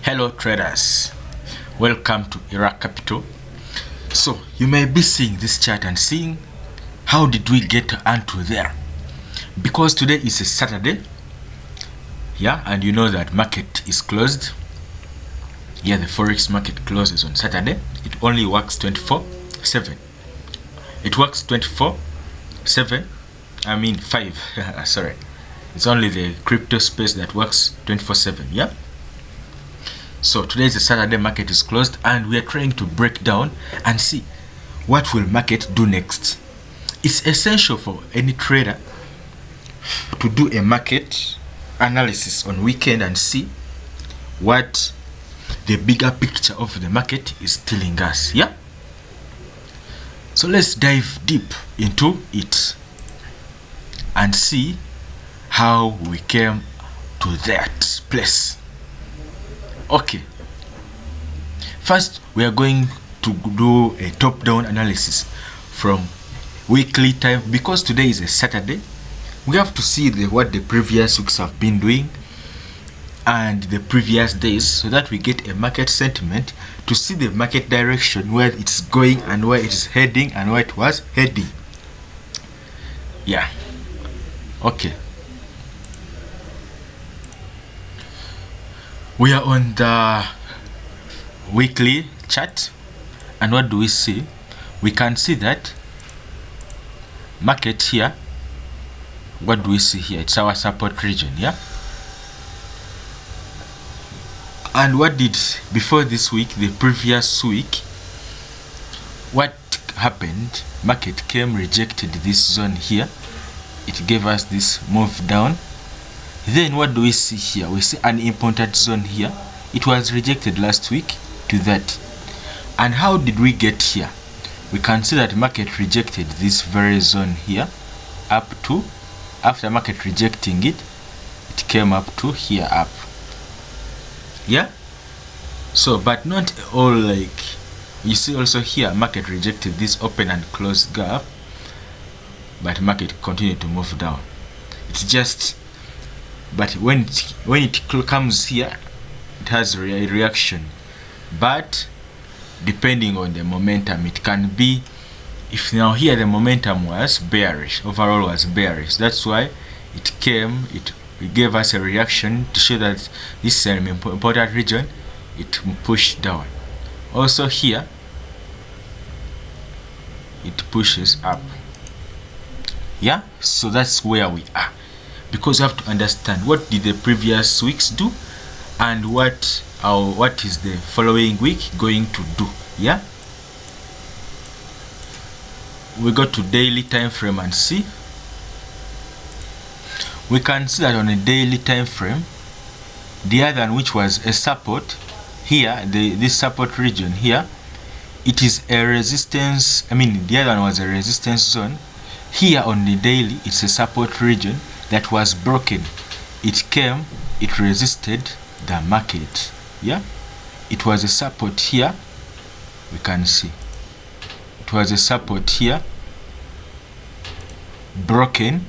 Hello traders, welcome to E-RAH Capital. So you may be seeing this chart and seeing how did we get onto there, because today is a Saturday, and you know that market is closed. The forex market closes on Saturday. It only works 24/7. It works 24/7. I mean 5 sorry, it's only the crypto space that works 24/7. So today is a Saturday, market is closed, and we are trying to break down and see what will market do next. It's essential for any trader to do a market analysis on weekend and see what the bigger picture of the market is telling us. So let's dive deep into it and see how we came to that place. Okay, first we are going to do a top-down analysis from weekly time, because today is a Saturday. We have to see what the previous weeks have been doing and the previous days, so that we get a market sentiment to see the market direction, where it's going and where it is heading and where it was heading. Okay, we are on the weekly chart, and what do we see? We can see that market here, what do we see here? It's our support region. And what did before this week, the previous week, what happened? Market came, rejected this zone here. It gave us this move down. Then what do we see here? We see an important zone here. It was rejected last week to that. And how did we get here? We can see that market rejected this very zone here up to, after market rejecting it, it came up to here up. So but not all, like you see also here, market rejected this open and close gap, but market continued to move down. It's just, but when it comes here, it has a reaction. But depending on the momentum, it can be, if now here the momentum was bearish, overall was bearish, that's why it came, it gave us a reaction to show that this is an important region. It pushed down. Also here, it pushes up. So that's where we are, because you have to understand what did the previous weeks do and what is the following week going to do. We go to daily time frame and see. We can see that on a daily time frame, the other one, which was a support here, this support region here, it is a resistance. The other one was a resistance zone. Here on the daily, it's a support region that was broken. It came, it resisted the market. It was a support here. We can see it was a support here, broken,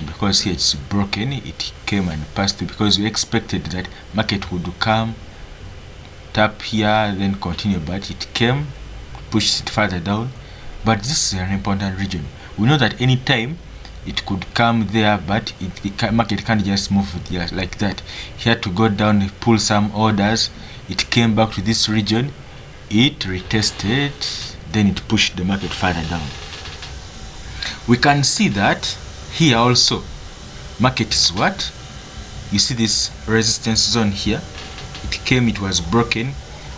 because here it's broken. It came and passed through, because we expected that market would come, tap here, then continue, but it came, pushed it further down. But this is an important region. We know that any time it could come there, but the market can't just move there like that. It had to go down, pull some orders. It came back to this region, it retested, then it pushed the market further down. We can see that here also, market is what? You see this resistance zone here. It came, it was broken.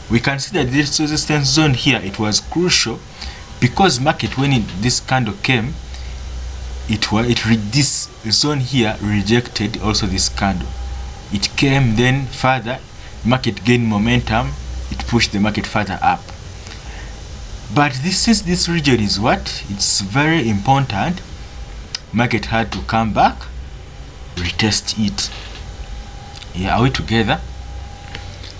We can see that this resistance zone here, it was crucial, because market, when this candle came, this zone here rejected also this candle. It came, then further market gained momentum, it pushed the market further up. But since this region is what? It's very important, market had to come back, retest it. Are we together?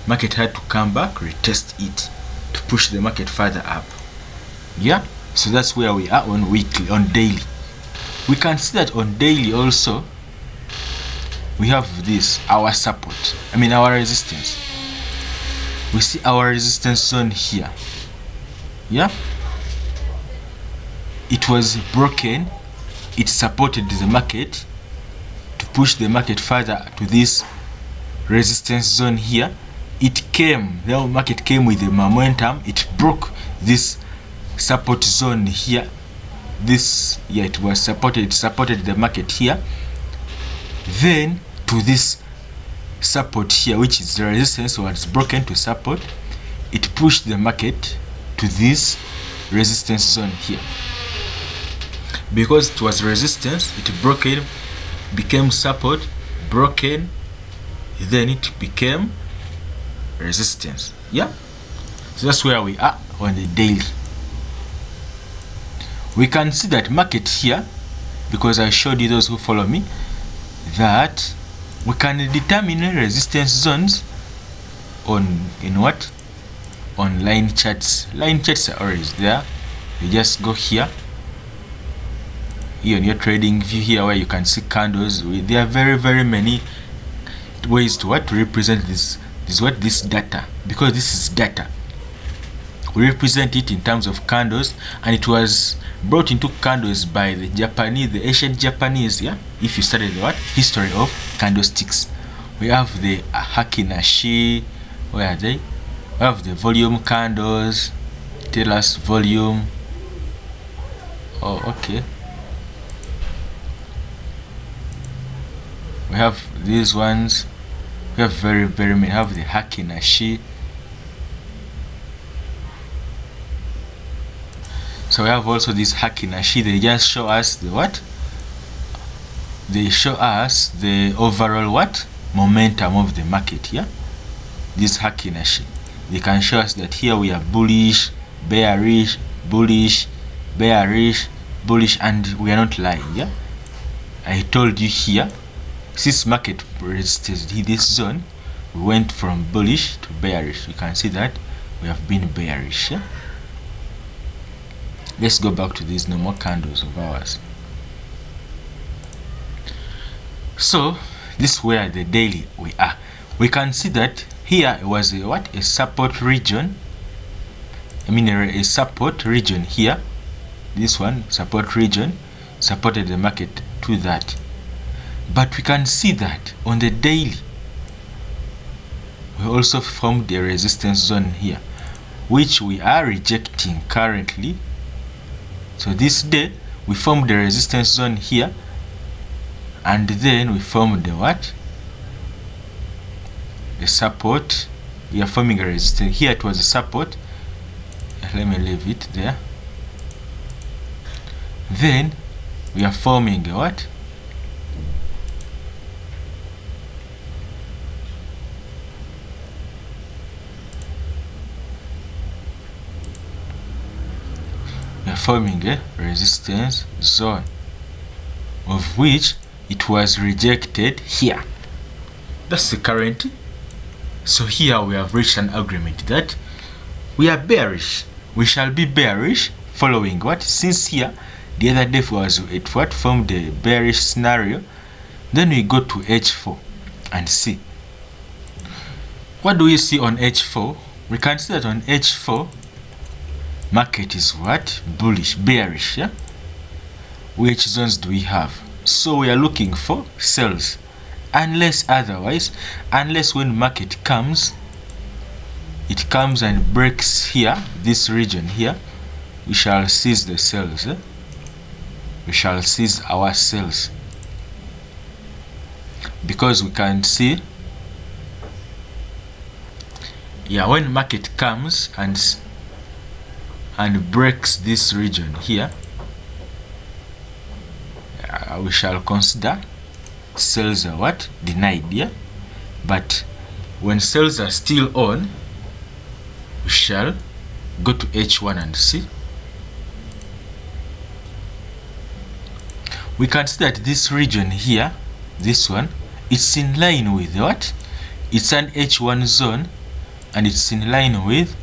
Market had to come back, retest it to push the market further up. So that's where we are on weekly. On daily, we can see that on daily also we have this, our support, our resistance. we see our resistance zone here. Yeah, it was broken. It supported the market to push the market further to this resistance zone here. It came, the market came with the momentum. It broke this support zone here. This, yeah, it was supported. It supported the market here. Then to this support here, which is the resistance, was broken to support. It pushed the market to this resistance zone here. Because it was resistance, it broken, became support, broken, then it became resistance. Yeah, so that's where we are on the daily. We can see that market here, because I showed you, those who follow me, that we can determine resistance zones on line charts. Line charts are always there. You just go here on your trading view here, where you can see candles. There are very many ways to represent this data, because this is data. We represent it in terms of candles, and it was brought into candles by the ancient Japanese. Yeah, if you study the history of candlesticks. We have the Hakinashi. Where are they? We have the volume candles. Tell us volume. Oh, okay. We have these ones. We have very many. We have the Hakinashi. So we have also this Hakinashi. They just show us the what? They show us the overall momentum of the market. Yeah, this Hakinashi. They can show us that here we are bullish, bearish, bullish, bearish, bullish, and we are not lying. Yeah, I told you here, since market resisted this zone, we went from bullish to bearish. You can see that we have been bearish. Yeah? Let's go back to these normal candles of ours. So this is where the daily we are. We can see that here was a support region. I mean a support region here. This one, support region, supported the market to that. But we can see that on the daily, we also formed a resistance zone here, which we are rejecting currently. So this day, we formed the resistance zone here, and then we formed the what? The support. We are forming a resistance. Here it was a support. Let me leave it there. Then we are forming a what? We are forming a resistance zone, of which it was rejected here. That's the current. So here we have reached an agreement that we are bearish. We shall be bearish following what? Since here the other day was it what formed the bearish scenario. Then we go to H4 and see. What do we see on H4? We can see that on H4 market is what? Bullish, bearish. Yeah. Which zones do we have? So we are looking for sells, unless otherwise, unless when market comes, it comes and breaks here, this region here, we shall seize the sells. We shall seize our sells, because we can see, yeah, when market comes and breaks this region here, we shall consider sales are what? Denied. Yeah, but when sales are still on, we shall go to H1 and see. We can see that this region here, this one, it's in line with what? It's an H1 zone, and it's in line with,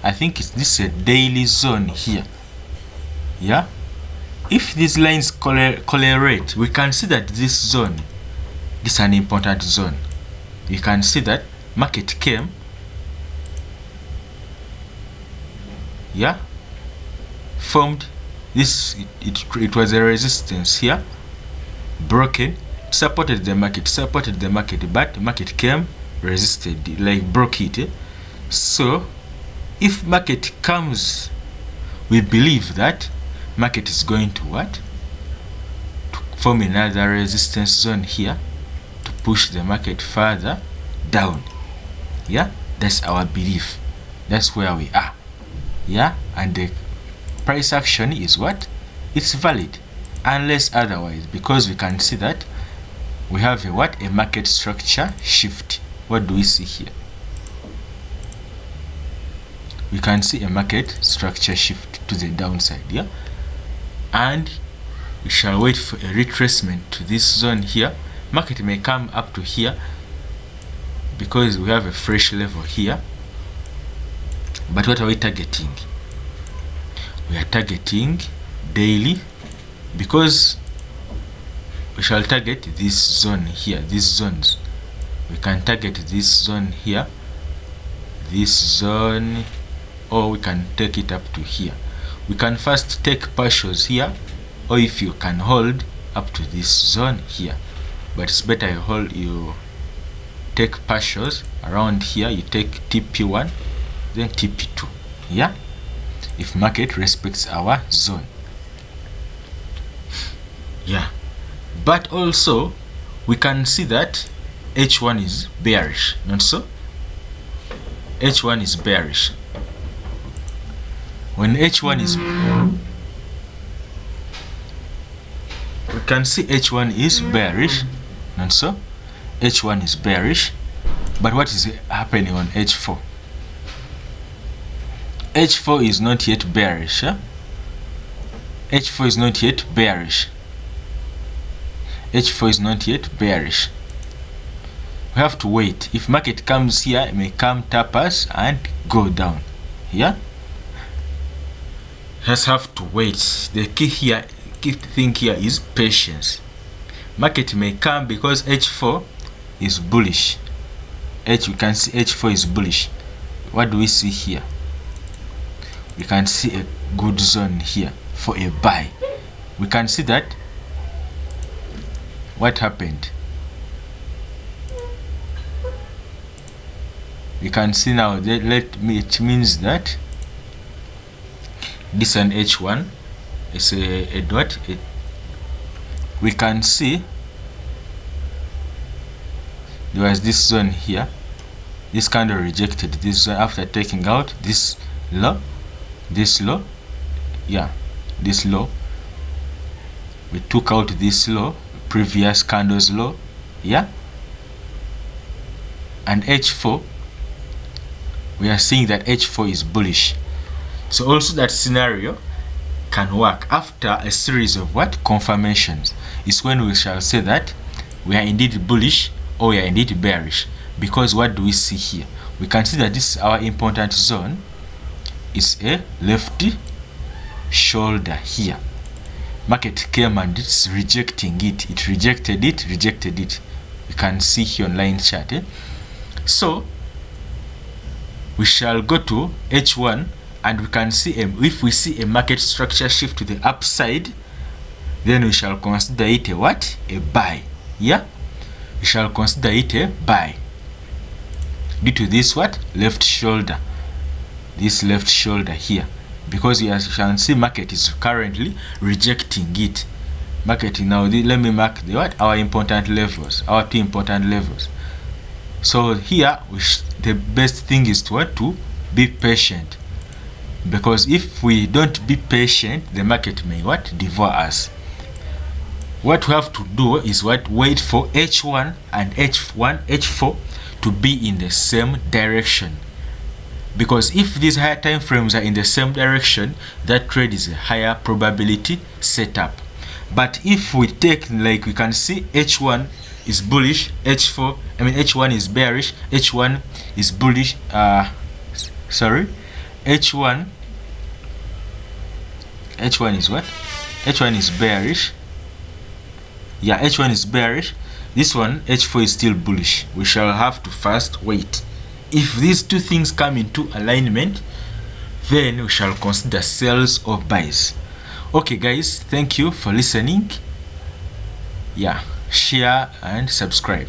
I think this is a daily zone here. Yeah, if these lines correlate, we can see that this zone, this is an important zone. You can see that market came, yeah, formed this. It was a resistance here, broken, supported the market, but the market came, resisted, like broke it. So if market comes, we believe that market is going to what? To form another resistance zone here to push the market further down. Yeah, that's our belief. That's where we are. Yeah, and the price action is what? It's valid unless otherwise, because we can see that we have a what? A market structure shift. What do we see here? We can see a market structure shift to the downside, yeah, and we shall wait for a retracement to this zone here. Market may come up to here because we have a fresh level here. But what are we targeting? We are targeting daily, because we shall target this zone here, these zones. We can target this zone here, this zone, or we can take it up to here. We can first take partials here, or if you can hold up to this zone here, but it's better you take partials around here. You take TP1, then TP2, yeah, if market respects our zone. Yeah, but also we can see that H1 is bearish, not so? H1 is bearish. When H1 is, we can see H1 is bearish, not so? H1 is bearish, but what is happening on H4? H4 is not yet bearish. H4 is not yet bearish. H4 is not yet bearish. We have to wait. If market comes here, it may come, tap us and go down. Yeah, just have to wait. The key thing here is patience. Market may come because H4 is bullish. We can see H4 is bullish. What do we see here? We can see a good zone here for a buy. We can see that what happened. We can see now that it means that this and H1 is a dot. We can see there was this zone here. This candle rejected this zone after taking out this low, yeah, this low. We took out this low, previous candle's low, yeah, and H4, we are seeing that H4 is bullish. So also that scenario can work after a series of what? Confirmations. Is when we shall say that we are indeed bullish or we are indeed bearish. Because what do we see here? We can see that this is our important zone. It's a left shoulder here. Market came and it's rejecting it. It rejected it. You can see here on line chart. So we shall go to H1 and we can see if we see a market structure shift to the upside, then we shall consider it a what? A buy. Yeah, we shall consider it a buy due to this what? Left shoulder. This left shoulder here, because you can see market is currently rejecting it. Market now, let me mark the what? Our important levels, our two important levels. So here the best thing is to what? To be patient, because if we don't be patient, the market may what? Devour us. What we have to do is what? Wait for H1 and H4 to be in the same direction. Because if these higher time frames are in the same direction, that trade is a higher probability setup. But if we take, like we can see, H1 is bullish, H1 is bearish, H1 is bullish, H1 is what? H1 is bearish. Yeah, H1 is bearish. This one, H4 is still bullish. We shall have to first wait. If these two things come into alignment, then we shall consider sales or buys. Okay guys, thank you for listening. Yeah, share and subscribe.